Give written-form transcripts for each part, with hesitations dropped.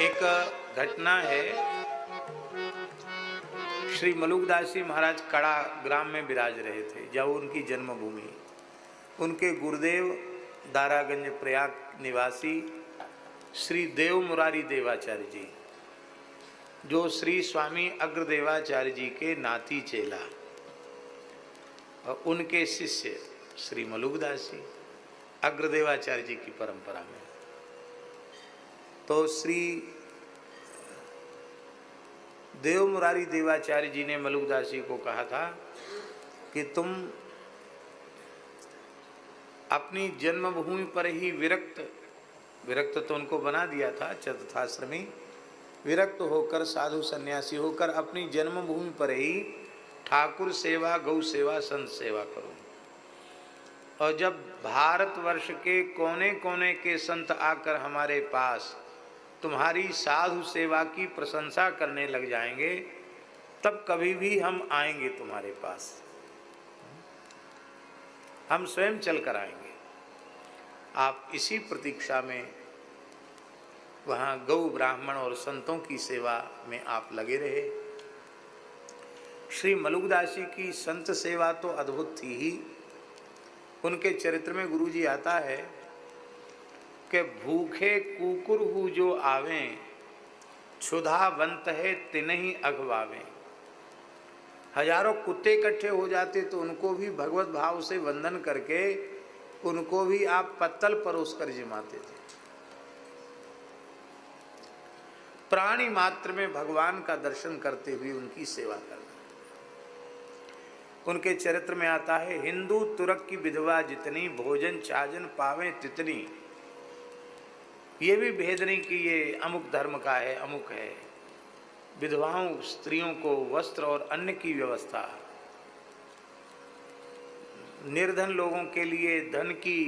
एक घटना है। श्री मलुकदास जी महाराज कड़ा ग्राम में विराज रहे थे, जब उनकी जन्मभूमि। उनके गुरुदेव दारागंज प्रयाग निवासी श्री देव मुरारी देवाचार्य जी, जो श्री स्वामी अग्रदेवाचार्य जी के नाती चेला और उनके शिष्य श्री मलुकदास जी अग्रदेवाचार्य जी की परंपरा में। तो श्री देव मुरारी देवाचार्य जी ने मलुकदास जी को कहा था कि तुम अपनी जन्मभूमि पर ही विरक्त तो उनको बना दिया था, चतुर्थाश्रमी विरक्त होकर साधु सन्यासी होकर अपनी जन्मभूमि पर ही ठाकुर सेवा, गौ सेवा, संत सेवा करो। और जब भारतवर्ष के कोने कोने के संत आकर हमारे पास तुम्हारी साधु सेवा की प्रशंसा करने लग जाएंगे, तब कभी भी हम आएंगे तुम्हारे पास, हम स्वयं चल कर आएंगे। आप इसी प्रतीक्षा में वहाँ गौ, ब्राह्मण और संतों की सेवा में आप लगे रहे। श्री मलुकदास जी की संत सेवा तो अद्भुत थी ही। उनके चरित्र में गुरुजी आता है कि भूखे कुकुर हु जो आवें, क्षुधावंत है तिन्हि अगवावें। हजारों कुत्ते इकट्ठे हो जाते तो उनको भी भगवत भाव से वंदन करके उनको भी आप पत्तल परोस कर जिमाते थे। प्राणी मात्र में भगवान का दर्शन करते हुए उनकी सेवा करना। उनके चरित्र में आता है, हिंदू तुरक की विधवा जितनी, भोजन छाजन पावे तितनी। ये भी भेद नहीं कि ये अमुक धर्म का है, अमुक है। विधवाओं स्त्रियों को वस्त्र और अन्न की व्यवस्था, निर्धन लोगों के लिए धन की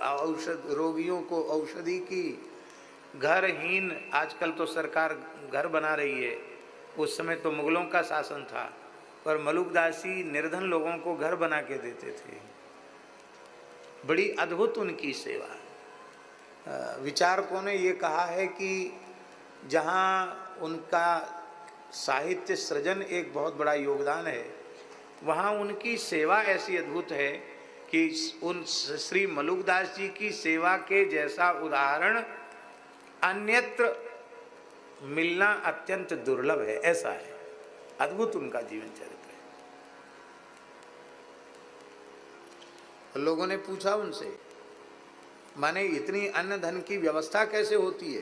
औषध, रोगियों को औषधि की, घरहीन, आजकल तो सरकार घर बना रही है, उस समय तो मुगलों का शासन था, पर मलुकदास जी निर्धन लोगों को घर बना के देते थे। बड़ी अद्भुत उनकी सेवा। विचारकों ने ये कहा है कि जहाँ उनका साहित्य सृजन एक बहुत बड़ा योगदान है, वहाँ उनकी सेवा ऐसी अद्भुत है कि उन श्री मलुकदास जी की सेवा के जैसा उदाहरण अन्यत्र मिलना अत्यंत दुर्लभ है। ऐसा है, अद्भुत उनका जीवन चरित्र है। लोगों ने पूछा उनसे, माने इतनी अन्न धन की व्यवस्था कैसे होती है?